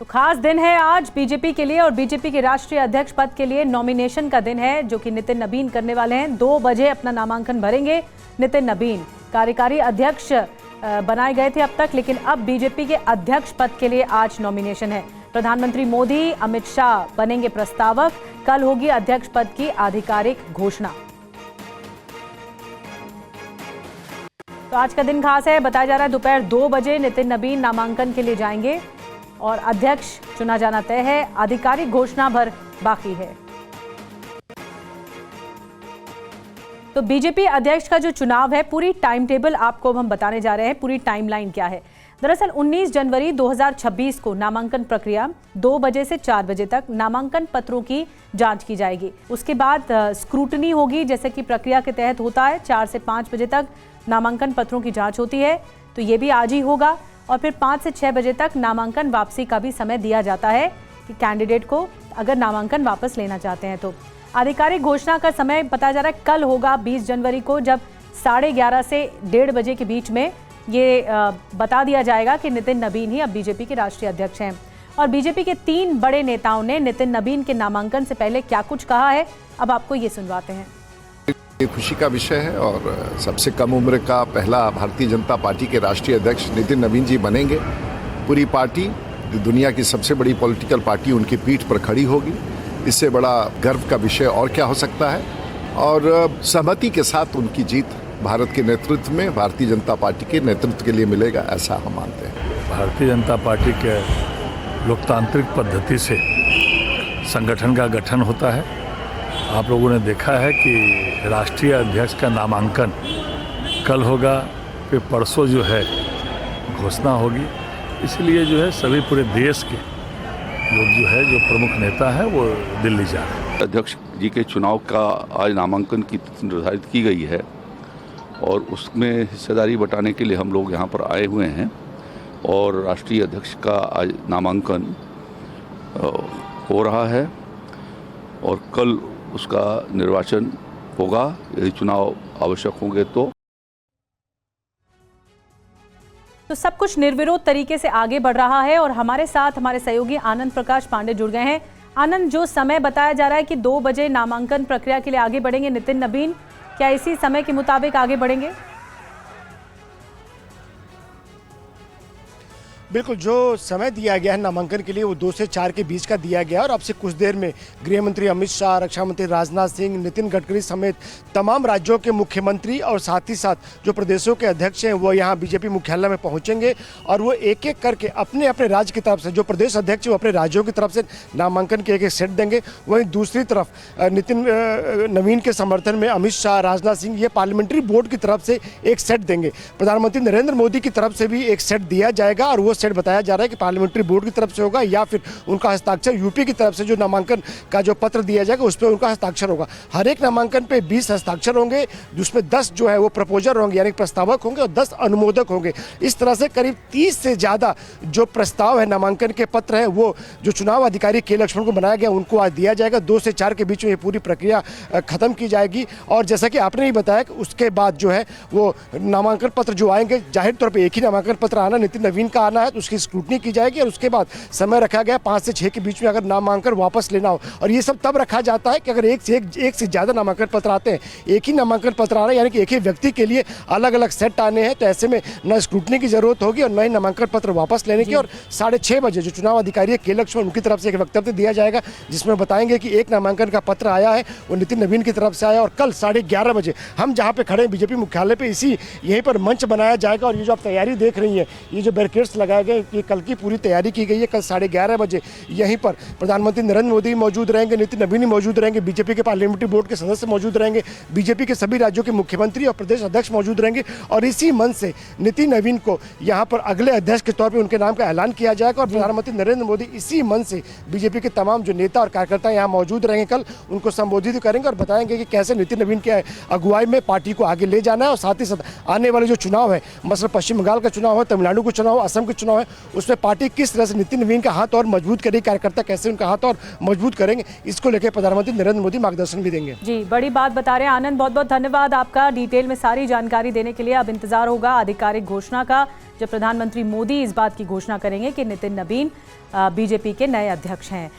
तो खास दिन है आज बीजेपी के लिए और बीजेपी के राष्ट्रीय अध्यक्ष पद के लिए नॉमिनेशन का दिन है, जो कि नितिन नबीन करने वाले हैं। 2 बजे अपना नामांकन भरेंगे नितिन नबीन। कार्यकारी अध्यक्ष बनाए गए थे अब तक, लेकिन अब बीजेपी के अध्यक्ष पद के लिए आज नॉमिनेशन है। प्रधानमंत्री मोदी, अमित शाह बनेंगे प्रस्तावक। कल होगी अध्यक्ष पद की आधिकारिक घोषणा। तो आज का दिन खास है। बताया जा रहा है दोपहर 2 बजे नितिन नबीन नामांकन के लिए जाएंगे और अध्यक्ष चुना जाना तय है। आधिकारिक घोषणा भर बाकी है। तो बीजेपी अध्यक्ष का जो चुनाव है, पूरी टाइम टेबल आपको हम बताने जा रहे हैं। पूरी टाइमलाइन क्या है। दरअसल 19 जनवरी 2026 को नामांकन प्रक्रिया 2 बजे से 4 बजे तक नामांकन पत्रों की जांच की जाएगी। उसके बाद स्क्रूटनी होगी, जैसे कि प्रक्रिया के तहत होता है। 4 से 5 बजे तक नामांकन पत्रों की जांच होती है, तो ये भी आज ही होगा। और फिर 5 से 6 बजे तक नामांकन वापसी का भी समय दिया जाता है कि कैंडिडेट को अगर नामांकन वापस लेना चाहते हैं तो। आधिकारिक घोषणा का समय बताया जा रहा है कल होगा 20 जनवरी को, जब 11:30 से 1:30 बजे के बीच में ये बता दिया जाएगा कि नितिन नबीन ही अब बीजेपी के राष्ट्रीय अध्यक्ष हैं। और बीजेपी के 3 बड़े नेताओं ने नितिन नबीन के नामांकन से पहले क्या कुछ कहा है, अब आपको ये सुनवाते हैं। ये खुशी का विषय है और सबसे कम उम्र का पहला भारतीय जनता पार्टी के राष्ट्रीय अध्यक्ष नितिन नबीन जी बनेंगे। पूरी पार्टी, दुनिया की सबसे बड़ी पॉलिटिकल पार्टी, उनकी पीठ पर खड़ी होगी। इससे बड़ा गर्व का विषय और क्या हो सकता है। और सहमति के साथ उनकी जीत भारत के नेतृत्व में, भारतीय जनता पार्टी के नेतृत्व के लिए मिलेगा, ऐसा हम मानते हैं। भारतीय जनता पार्टी के लोकतांत्रिक पद्धति से संगठन का गठन होता है। आप लोगों ने देखा है कि राष्ट्रीय अध्यक्ष का नामांकन कल होगा, फिर परसों जो है घोषणा होगी। इसलिए जो है सभी पूरे देश के लोग जो है, जो प्रमुख नेता है, वो दिल्ली जा रहे हैं। अध्यक्ष जी के चुनाव का आज नामांकन की तिथि निर्धारित की गई है और उसमें हिस्सेदारी बटाने के लिए हम लोग यहाँ पर आए हुए हैं। और राष्ट्रीय अध्यक्ष का आज नामांकन हो रहा है और कल उसका निर्वाचन होगा, यदि चुनाव आवश्यक होंगे तो। सब कुछ निर्विरोध तरीके से आगे बढ़ रहा है और हमारे साथ हमारे सहयोगी आनंद प्रकाश पांडे जुड़ गए हैं। आनंद, जो समय बताया जा रहा है कि 2 बजे नामांकन प्रक्रिया के लिए आगे बढ़ेंगे नितिन नबीन, क्या इसी समय के मुताबिक आगे बढ़ेंगे? बिल्कुल, जो समय दिया गया है नामांकन के लिए वो 2 से 4 के बीच का दिया गया है। और अब से कुछ देर में गृह मंत्री अमित शाह, रक्षा मंत्री राजनाथ सिंह, नितिन गडकरी समेत तमाम राज्यों के मुख्यमंत्री और साथ ही साथ जो प्रदेशों के अध्यक्ष हैं वो यहाँ बीजेपी मुख्यालय में पहुँचेंगे और वो एक एक करके अपने अपने राज्य की तरफ से, जो प्रदेश अध्यक्ष वो अपने राज्यों की तरफ से नामांकन के एक सेट देंगे। वहीं दूसरी तरफ नितिन नबीन के समर्थन में अमित शाह, राजनाथ सिंह ये पार्लियामेंट्री बोर्ड की तरफ से एक सेट देंगे। प्रधानमंत्री नरेंद्र मोदी की तरफ से भी एक सेट दिया जाएगा और वो सेट बताया जा रहा है कि पार्लियामेंट्री बोर्ड की तरफ से होगा या फिर उनका हस्ताक्षर यूपी की तरफ से जो नामांकन का जो पत्र दिया जाएगा उस पर उनका हस्ताक्षर होगा। हर एक नामांकन पे 20 हस्ताक्षर होंगे, जिसमें 10 जो है वो प्रपोजर होंगे यानी प्रस्तावक होंगे और 10 अनुमोदक होंगे। इस तरह से करीब 30 से ज़्यादा जो प्रस्ताव है, नामांकन के पत्र है, वो जो चुनाव अधिकारी के लक्ष्मण को बनाया गया उनको आज दिया जाएगा। 2 से 4 के बीच में ये पूरी प्रक्रिया खत्म की जाएगी। और जैसा कि आपने ही बताया कि उसके बाद जो है वो नामांकन पत्र जो आएंगे, जाहिर तौर पर एक ही नामांकन पत्र आना, नितिन नबीन का आना है, तो उसकी स्क्रूटनी की जाएगी और उसके बाद समय रखा गया 5 से 6 के बीच में अगर नामांकन वापस लेना हो। और ये सब तब रखा जाता है कि अगर एक से ज़्यादा नामांकन पत्र आते हैं, एक ही नामांकन पत्र आ रहा है यानी कि एक ही व्यक्ति के लिए अलग अलग सेट आने हैं, तो ऐसे में न स्क्रूटनी की जरूरत होगी और न ही नामांकन पत्र वापस लेने की। और 6:30 बजे जो चुनाव अधिकारी है के लक्ष्मण, उनकी तरफ से एक वक्तव्य दिया जाएगा जिसमें बताएंगे कि एक नामांकन का पत्र आया है वो नितिन नबीन की तरफ से आया। और कल 11:30 बजे हम जहाँ पे खड़े हैं बीजेपी मुख्यालय पे, यहीं पर मंच बनाया जाएगा। और ये जो आप तैयारी देख रही हैं, ये जो बैरिकेड्स लगाए गए, ये कल की पूरी तैयारी की गई है। कल 11:30 बजे यहीं पर प्रधानमंत्री नरेंद्र मोदी मौजूद रहेंगे, नितिन नबीन मौजूद रहेंगे, बीजेपी के पार्लियामेंट्री बोर्ड के सदस्य मौजूद रहेंगे, बीजेपी के सभी राज्यों के मुख्यमंत्री और प्रदेश अध्यक्ष मौजूद रहेंगे। और इसी मंच से नितिन नबीन को यहाँ पर अगले अध्यक्ष के तौर पर उनके नाम का ऐलान किया जाएगा। और प्रधानमंत्री नरेंद्र मोदी इसी मंच से बीजेपी के तमाम जो नेता और कार्यकर्ता यहाँ मौजूद रहेंगे, कल उनको संबोधित करेंगे और बताएंगे कि कैसे नितिन नबीन के अगुवाई में पार्टी को आगे ले जाना है। और साथ ही साथ आने वाले जो चुनाव है, मसलन पश्चिम बंगाल का चुनाव हो, तमिलनाडु का चुनाव हो, असम के चुनाव चुनाव है उसमें पार्टी किस तरह से नितिन नवीन का हाथ और मजबूत करेगी, कार्यकर्ता कैसे उनका हाथ और मजबूत करेंगे, इसको लेकर प्रधानमंत्री नरेंद्र मोदी मार्गदर्शन भी देंगे। जी, बड़ी बात बता रहे हैं आनंद, बहुत बहुत धन्यवाद आपका डिटेल में सारी जानकारी देने के लिए। अब इंतजार होगा आधिकारिक घोषणा का, जब प्रधानमंत्री मोदी इस बात की घोषणा करेंगे कि नितिन नवीन बीजेपी के नए अध्यक्ष हैं।